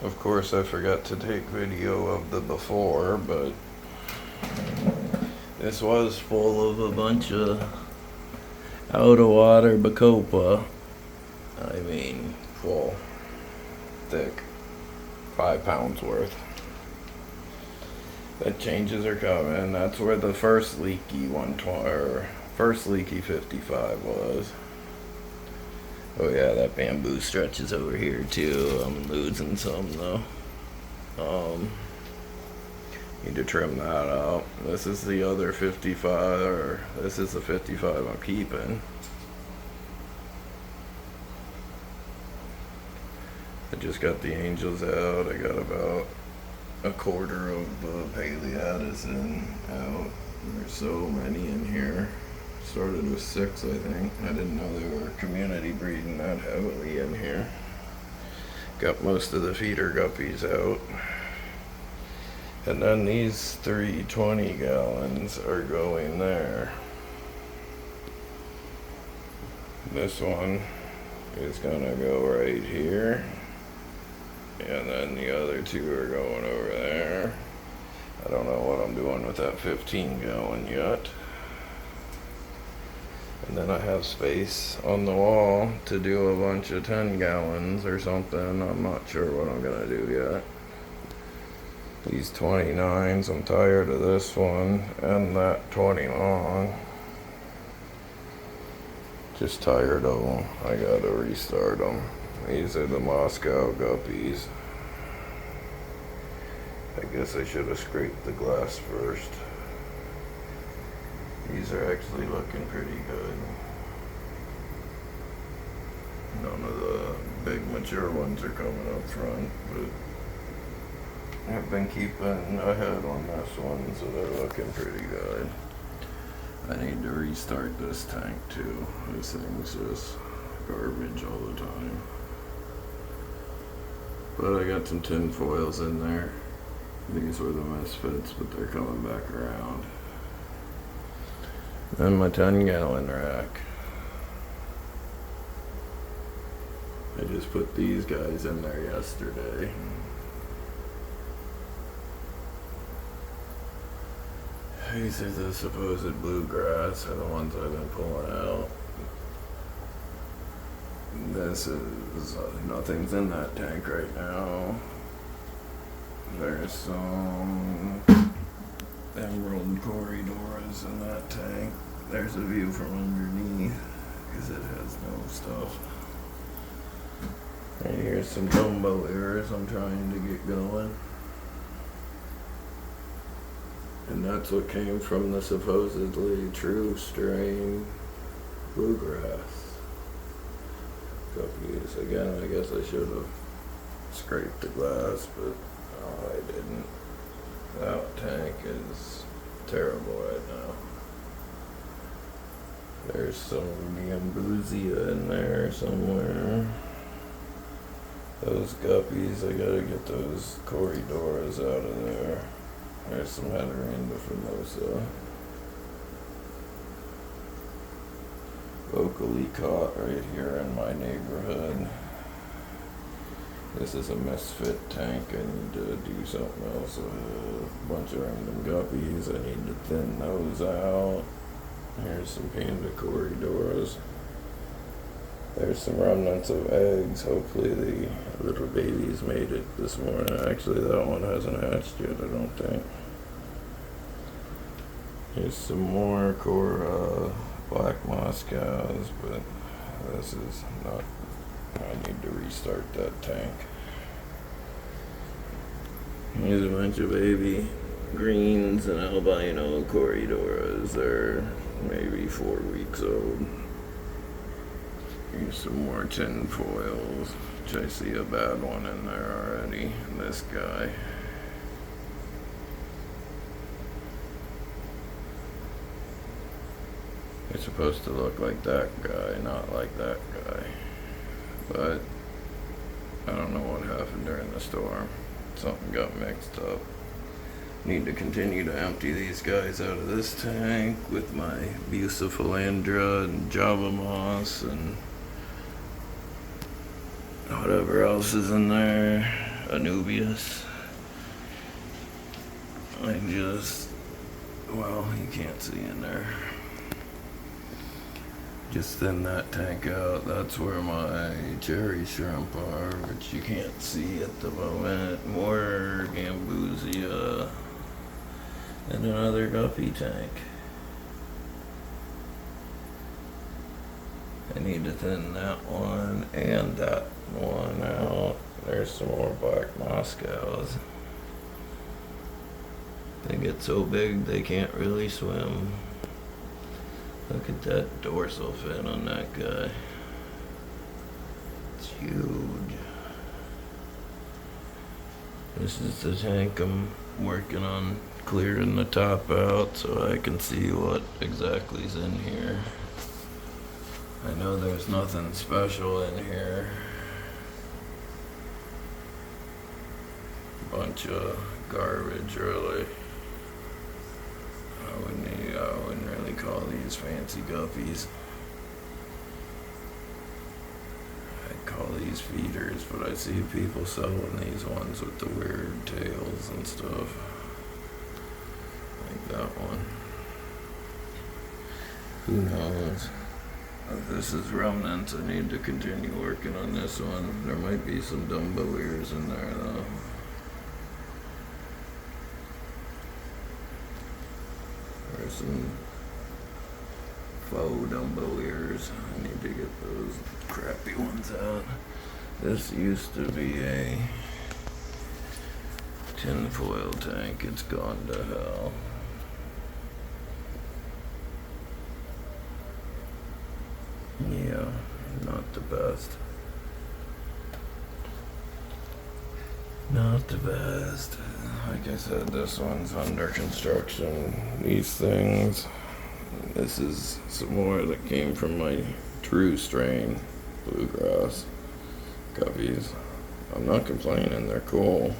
Of course, I forgot to take video of the before, but this was full of a bunch of out of water bacopa. I mean, full, thick, 5 pounds worth. The changes are coming. That's where the first leaky 120 or first leaky 55 was. Oh yeah, that bamboo stretches over here too. I'm losing some though. Need to trim that out. This is the other 55, or this is the 55 I'm keeping. I just got the angels out. I got about a quarter of Paleatus out. There's so many in here. Started with 6, I think. I didn't know they were community breeding that heavily in here. Got most of the feeder guppies out. And then these 3 20 gallons are going there. This one is gonna go right here. And then the other 2 are going over there. I don't know what I'm doing with that 15 gallon yet. And then I have space on the wall to do a bunch of 10 gallons or something. I'm not sure what I'm gonna do yet. These 29s, I'm tired of this one and that 20 long. Just tired of them. I gotta restart them. These are the Moscow guppies. I guess I should have scraped the glass first. These are actually looking pretty good. None of the big mature ones are coming up front, but I've been keeping ahead on this one, so they're looking pretty good. I need to restart this tank too. This thing's just garbage all the time. But I got some tin foils in there. These were the misfits, but they're coming back around. And my 10 gallon rack. I just put these guys in there yesterday. These are the supposed bluegrass, are the ones I've been pulling out. This is, nothing's in that tank right now. There's some emerald corridors in that tank. There's a view from underneath, because it has no stuff. Right here's some jumbo ears I'm trying to get going. And that's what came from the supposedly true strain bluegrass guppies. Again, I guess I should have scraped the glass, but no, I didn't. That tank is terrible right now. There's some Gambusia in there somewhere. Those guppies, I gotta get those corridors out of there. There's some Heteranda Formosa. Locally caught right here in my neighborhood. This is a misfit tank. I need to do something else with a bunch of random guppies. I need to thin those out. Here's some panda corridors. There's some remnants of eggs. Hopefully the little babies made it this morning. Actually, that one hasn't hatched yet, I don't think. Here's some more black Moscows, but this is not. I need to restart that tank. Here's a bunch of baby greens and albino corridors. They're maybe 4 weeks old. Here's some more tin foils, which I see a bad one in there already. This guy. It's supposed to look like that guy, not like that guy. But I don't know what happened during the storm. Something got mixed up. Need to continue to empty these guys out of this tank with my Bucephalandra and Java Moss and whatever else is in there. Anubias. Well, you can't see in there. Just thin that tank out. That's where my cherry shrimp are, which you can't see at the moment. More gambusia and another guppy tank. I need to thin that one and that one out. There's some more black Moscows. They get so big they can't really swim. Look at that dorsal fin on that guy. It's huge. This is the tank I'm working on clearing the top out so I can see what exactly is in here. I know there's nothing special in here. Bunch of garbage, really. I wouldn't really call these fancy guppies. I'd call these feeders, but I see people selling these ones with the weird tails and stuff. Like that one. Who knows? If this is remnants, I need to continue working on this one. There might be some Dumbo ears in there, though. There's some faux Dumbo ears. I need to get those crappy ones out. This used to be a tinfoil tank. It's gone to hell. Yeah, not the best. Not the best. Like I said, this one's under construction. These things. This is some more that came from my true strain bluegrass guppies. I'm not complaining, they're cool.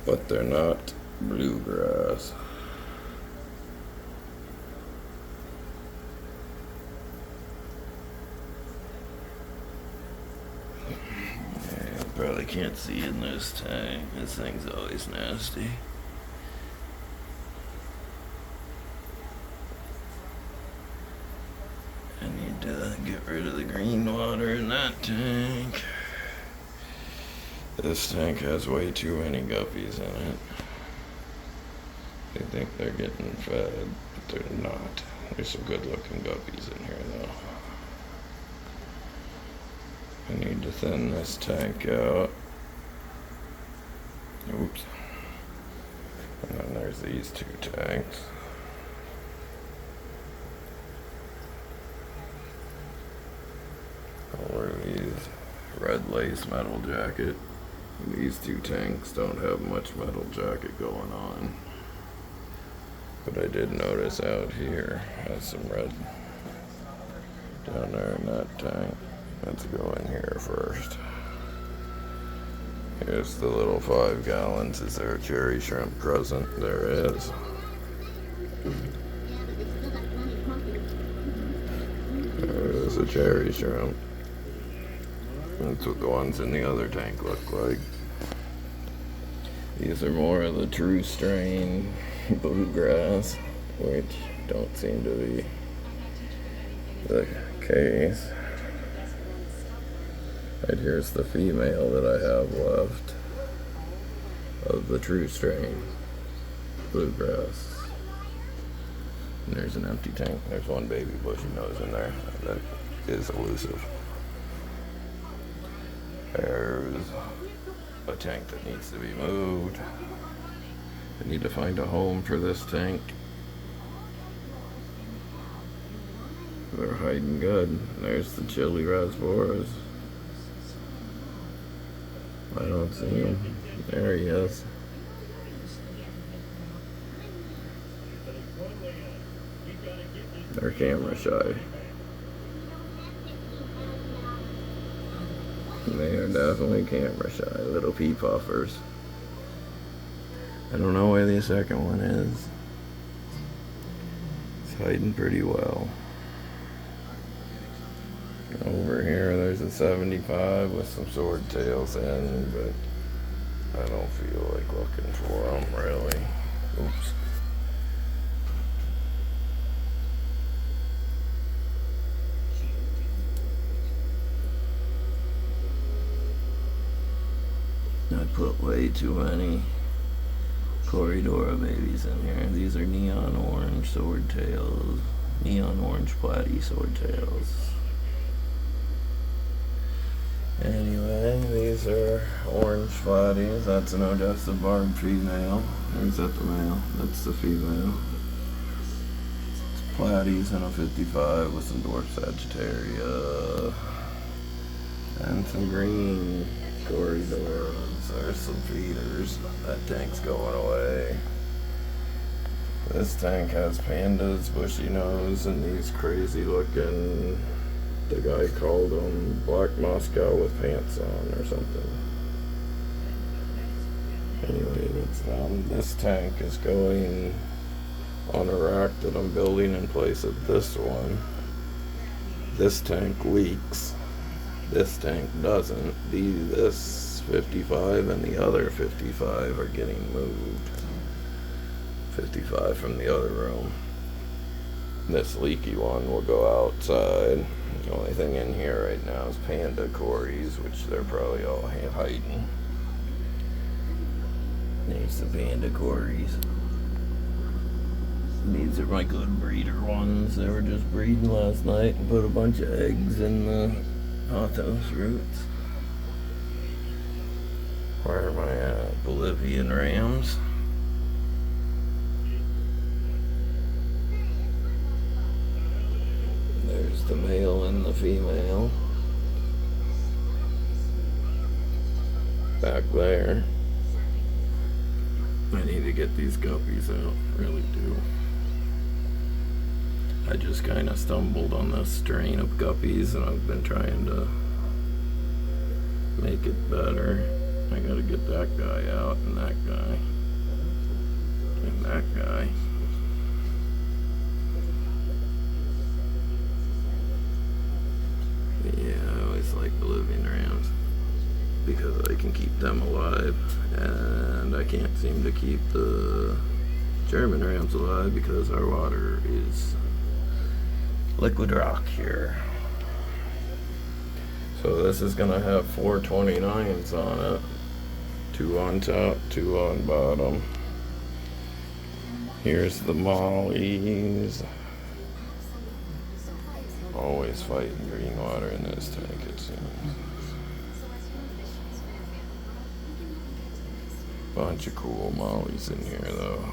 But they're not bluegrass. Probably can't see in this tank. This thing's always nasty. I need to get rid of the green water in that tank. This tank has way too many guppies in it. They think they're getting fed, but they're not. There's some good looking guppies in here though. I need to thin this tank out. Oops. And then there's these two tanks. Or these red lace metal jacket. These two tanks don't have much metal jacket going on. But I did notice out here has some red down there in that tank. Let's go in here first. Here's the little 5 gallons. Is there a cherry shrimp present? There is. There is a cherry shrimp. That's what the ones in the other tank look like. These are more of the true strain bluegrass, which don't seem to be the case. Right here's the female that I have left of the true strain bluegrass. And there's an empty tank. There's one baby bushy nose in there that is elusive. There's a tank that needs to be moved. I need to find a home for this tank. They're hiding good. There's the chili rasboras. I don't see him. There he is. They're camera shy. They are definitely camera shy, little pea puffers. I don't know where the second one is. It's hiding pretty well. Over here, there's a 75 with some swordtails in, but I don't feel like looking for them really. Oops. I put way too many Corridora babies in here. These are neon orange swordtails, neon orange platy swordtails. Anyway, these are orange flatties. That's an Odessa barb female. There's that the male. That's the female. It's platies and a 55 with some dwarf Sagittaria and some green Corridoras. There's some feeders. That tank's going away. This tank has pandas, bushy nose, and these crazy looking, the guy called them black Moscow with pants on or something. Anyway, that's them. This tank is going on a rack that I'm building in place of this one. This tank leaks. This tank doesn't. This 55 and the other 55 are getting moved. 55 from the other room. This leaky one will go outside. The only thing in here right now is panda cories, which they're probably all hiding. There's the panda cories. These are my good breeder ones. They were just breeding last night and put a bunch of eggs in the pothos roots. Where are my Bolivian rams? There's the male and the female. Back there. I need to get these guppies out, really do. I just kind of stumbled on this strain of guppies and I've been trying to make it better. I gotta get that guy out and that guy and that guy. Yeah, I always like Bolivian rams because I can keep them alive, and I can't seem to keep the German rams alive because our water is liquid rock here. So this is gonna have 429s on it. 2 on top, 2 on bottom. Here's the mollies. Always fighting green water in this tank, it seems. Bunch of cool mollies in here though.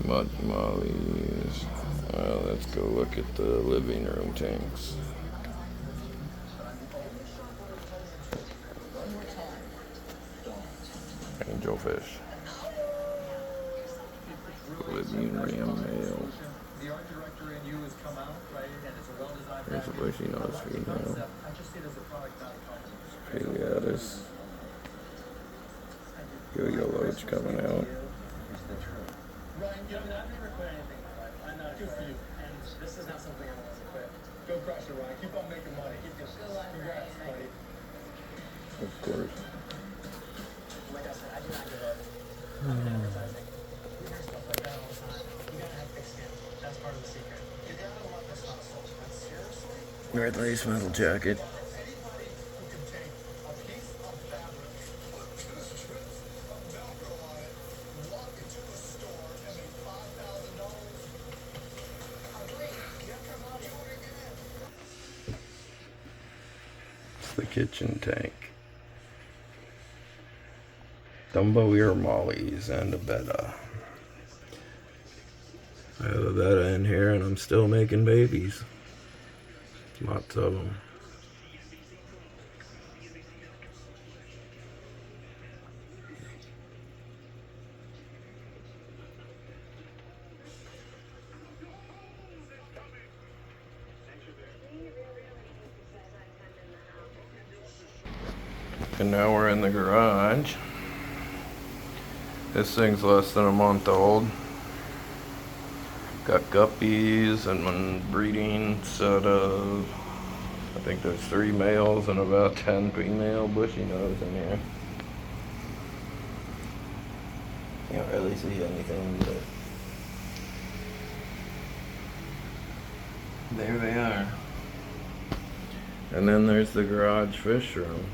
Mud mollies. Let's go look at the living room tanks. Angelfish. Living ram male. Here's a bushy nose female. Paleatus. Yo-yo loach coming out. This is not something I want to quit. Go crush it, Ryan. Keep on making money. Keep this. Congrats, buddy. Of course. Like I said, I do not give up on advertising. We hear stuff like that all the time. You gotta have thick skin. That's part of the secret. You gotta love this hustle. That's seriously. Red lace metal jacket. The kitchen tank. Dumbo ear mollies and a betta. I have a betta in here and I'm still making babies. Lots of them. And now we're in the garage. This thing's less than a month old. Got guppies and one breeding set of, I think there's 3 males and about 10 female bushy nose in here. Can't really see anything, but there they are. And then there's the garage fish room.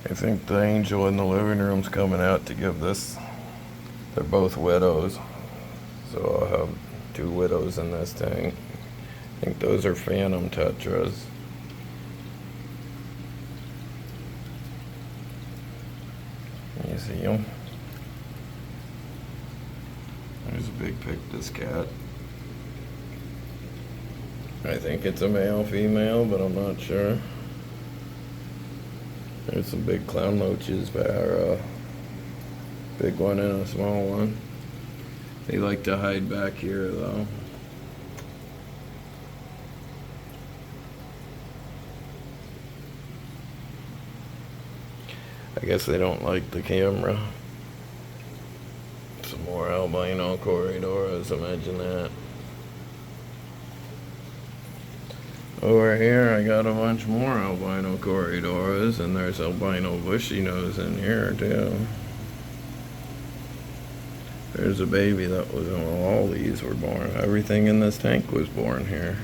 I think the angel in the living room's coming out to give this. They're both widows, so I'll have 2 widows in this tank. I think those are phantom tetras. You see them? There's a big pictus cat. I think it's a male female, but I'm not sure. There's some big clown loaches, a big one and a small one. They like to hide back here though. I guess they don't like the camera. Some more albino corridoras, imagine that. Over here I got a bunch more albino corridoras, and there's albino bushy nose in here too. There's a baby that was, all these were born. Everything in this tank was born here.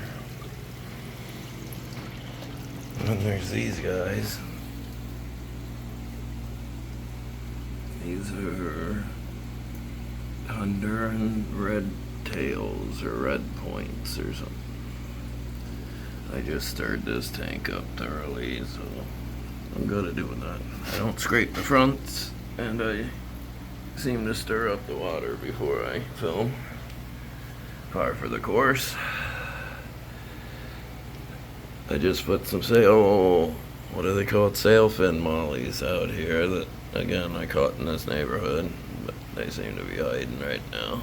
And there's these guys. These are Honduran red tails or red points or something. I just stirred this tank up thoroughly, so I'm good at doing that. I don't scrape the fronts, and I seem to stir up the water before I film. Par for the course. I just put some what do they call it? Sailfin mollies out here that, again, I caught in this neighborhood, but they seem to be hiding right now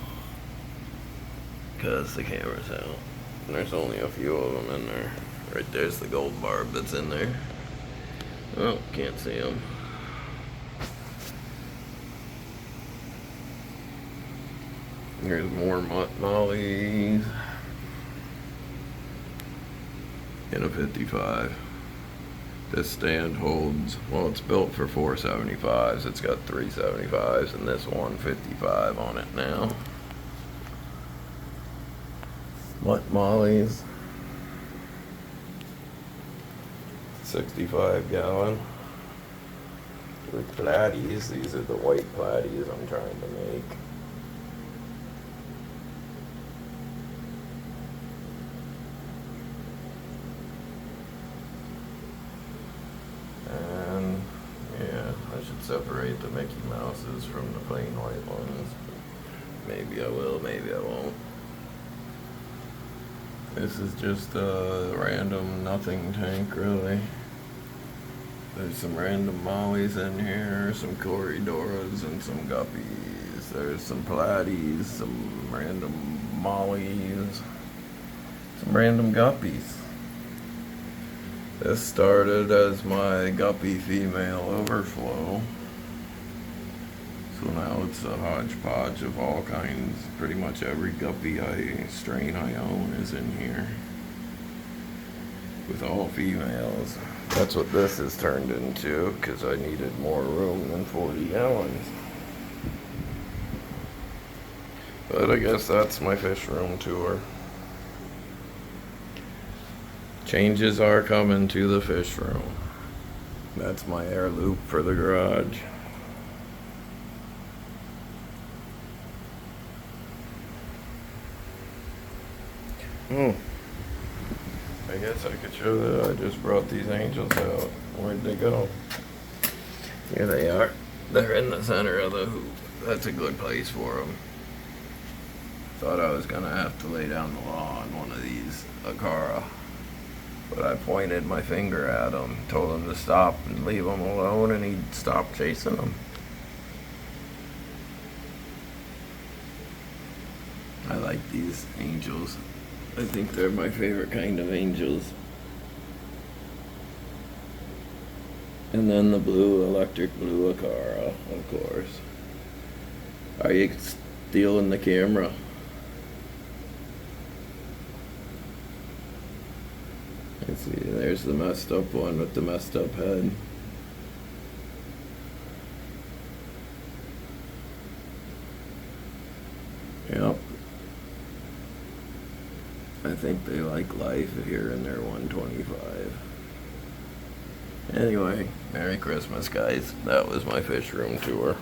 because the camera's out. And there's only a few of them in there. Right there's the gold barb that's in there. Oh, can't see them. Here's more mollies in a 55. This stand holds, well, it's built for 475s. It's got 375s and this 155 on it now. Mutt mollies, 65 gallon. With platies, these are the white platies I'm trying to make. And yeah, I should separate the Mickey Mouses from the plain white ones. Maybe I will, maybe I won't. This is just a random nothing tank, really. There's some random mollies in here, some corridoras and some guppies. There's some platies, some random mollies, some random guppies. This started as my guppy female overflow. So now it's a hodgepodge of all kinds. Pretty much every guppy strain I own is in here. With all females. That's what this has turned into, because I needed more room than 40 gallons. But I guess that's my fish room tour. Changes are coming to the fish room. That's my air loop for the garage. Oh, I guess I could show that I just brought these angels out. Where'd they go? Here they are. They're in the center of the hoop. That's a good place for them. Thought I was gonna have to lay down the law on one of these Acara, but I pointed my finger at him, told him to stop and leave him alone, and he stopped chasing them. I like these angels. I think they're my favorite kind of angels. And then the blue, electric blue Acara, of course. Are you stealing the camera? Let's see, there's the messed up one with the messed up head. Yep. I think they like life here in their 125. Anyway, Merry Christmas, guys. That was my fish room tour.